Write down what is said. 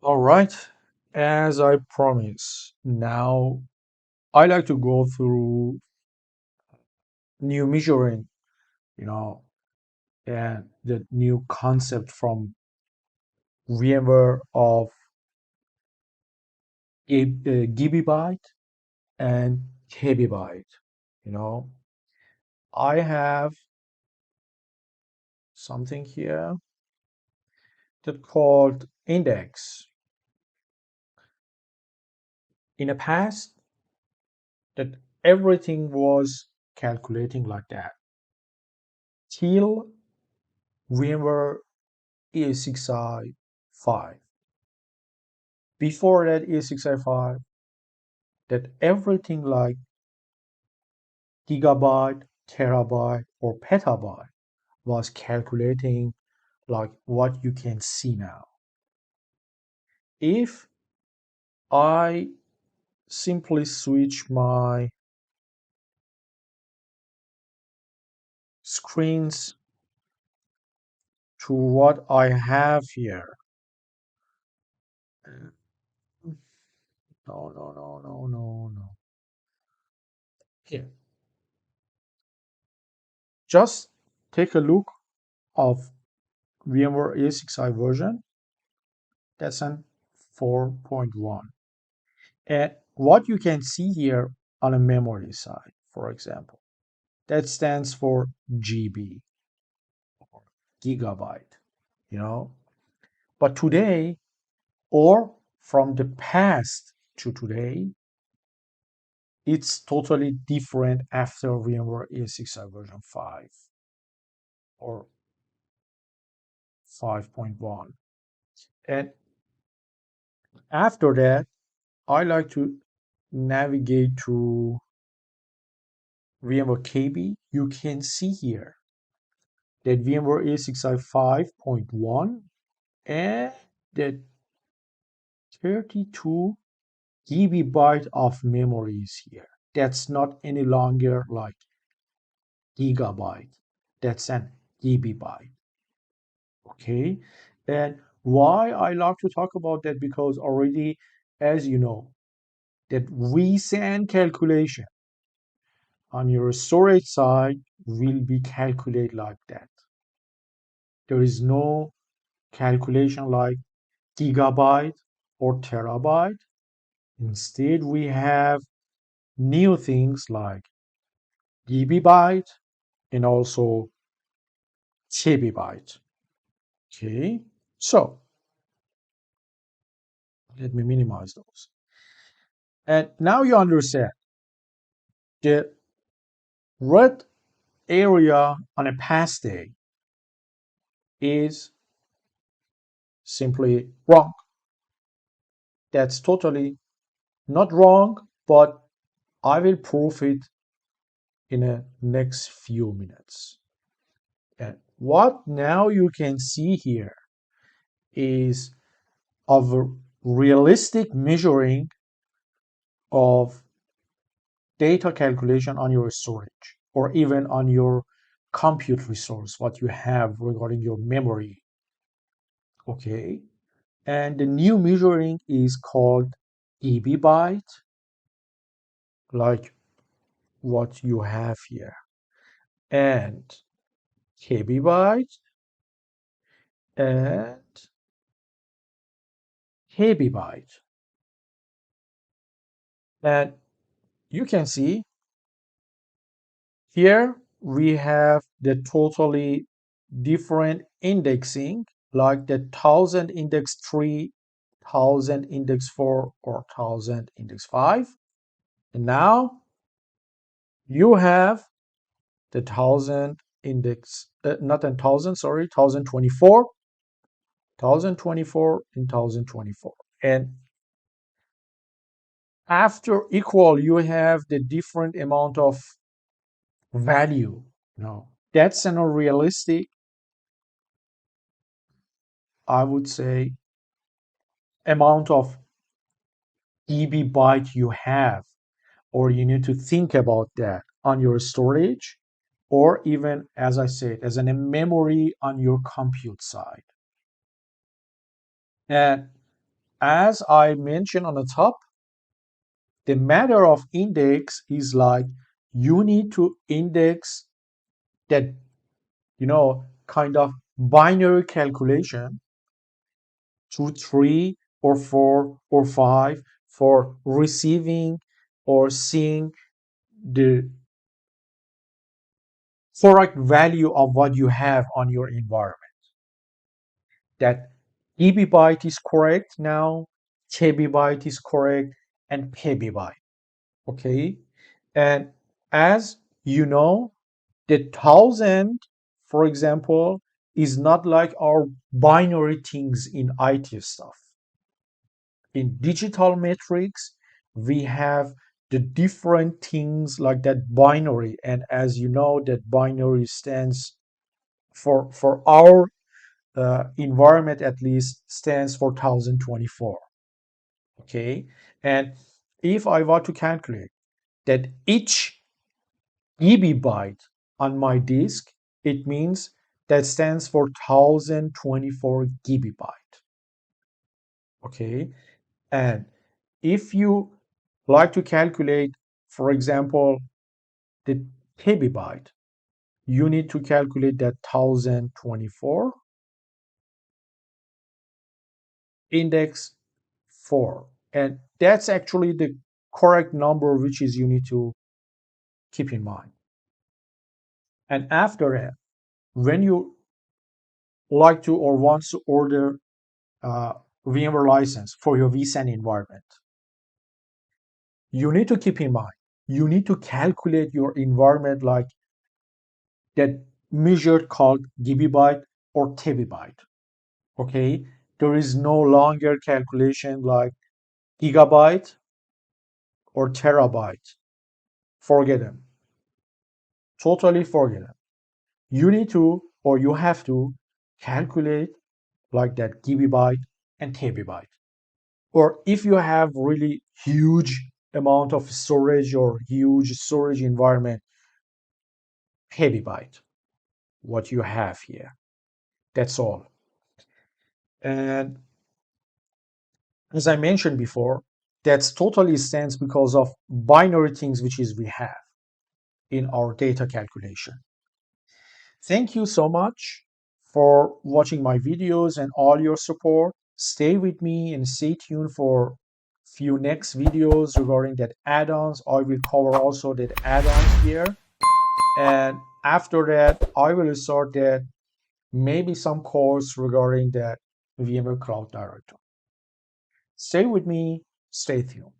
All right, as I promised, now I like to go through new measuring, you know, and the new concept from VMware of gigabyte and kbyte. You know, I have something here that called index. In the past, that everything was calculating like that till VMware E6i5. Before that E6i5, that everything like gigabyte, terabyte, or petabyte was calculating like what you can see now. If I simply switch my screens to what I have here, no. Here, just take a look of VMware A6i version. That's an 4.1. And what you can see here on a memory side, for example, that stands for GB or gigabyte, you know. But today, or from the past to today, it's totally different after VMware ESXi version 5 or 5.1. And after that, I like to navigate to VMware KB. You can see here that VMware ESXi 5.1 and the 32 gigabyte of memory is here. That's not any longer like gigabyte. That's an gigabyte. Okay. And why I like to talk about that, because already, as you know, that vSAN calculation on your storage side will be calculated like that. There is no calculation like gigabyte or terabyte. Instead, we have new things like gigabyte and also TiB. Okay, so let me minimize those. And now you understand the red area on a past day is simply wrong. That's totally not wrong, but I will prove it in the next few minutes. And what now you can see here is of a realistic measuring of data calculation on your storage or even on your compute resource, what you have regarding your memory. Okay. And the new measuring is called gigabyte, like what you have here, and kbyte and kbyte. And you can see here we have the totally different indexing, like the 1000 index 3, 1000 index 4, or 1000 index 5. And now you have the 1000 index, not 1000, sorry, 1024, 1024, and 1024. And after equal, you have the different amount of value. No, that's an unrealistic, I would say, amount of EB byte you have, or you need to think about that on your storage, or even, as I said, as a memory on your compute side. And as I mentioned on the top, the matter of index is like you need to index that, kind of binary calculation, 2, 3, or 4, or 5 for receiving or seeing the correct value of what you have on your environment. That GiB byte is correct now, TiB byte is correct, and PeB byte. Okay, and as you know, the 1000, for example, is not like our binary things in IT stuff. In digital metrics, we have the different things like that binary, and as you know, that binary stands for our environment, at least stands for 1024. Okay, and if I were to calculate that each GB byte on my disk, it means that stands for 1024 GB byte. Okay, and if you like to calculate, for example, the TiB byte, you need to calculate that 1024 index 4, and that's actually the correct number which is you need to keep in mind. And after that, when you like to or wants to order VMware license for your vSAN environment, you need to keep in mind, you need to calculate your environment like that measured called GB byte or TB byte. Okay, there is no longer calculation like gigabyte or terabyte. Forget them. Totally forget them. You need to or you have to calculate like that GB byte and TB byte. Or if you have really huge amount of storage or huge storage environment, petabyte, what you have here. That's all. And as I mentioned before, that's totally stands because of binary things which is we have in our data calculation. Thank you so much for watching my videos and all your support. Stay with me and stay tuned for few next videos regarding that add-ons. I will cover also that add-ons here. And after that, I will start that maybe some course regarding that VMware Cloud Director. Stay with me, stay tuned.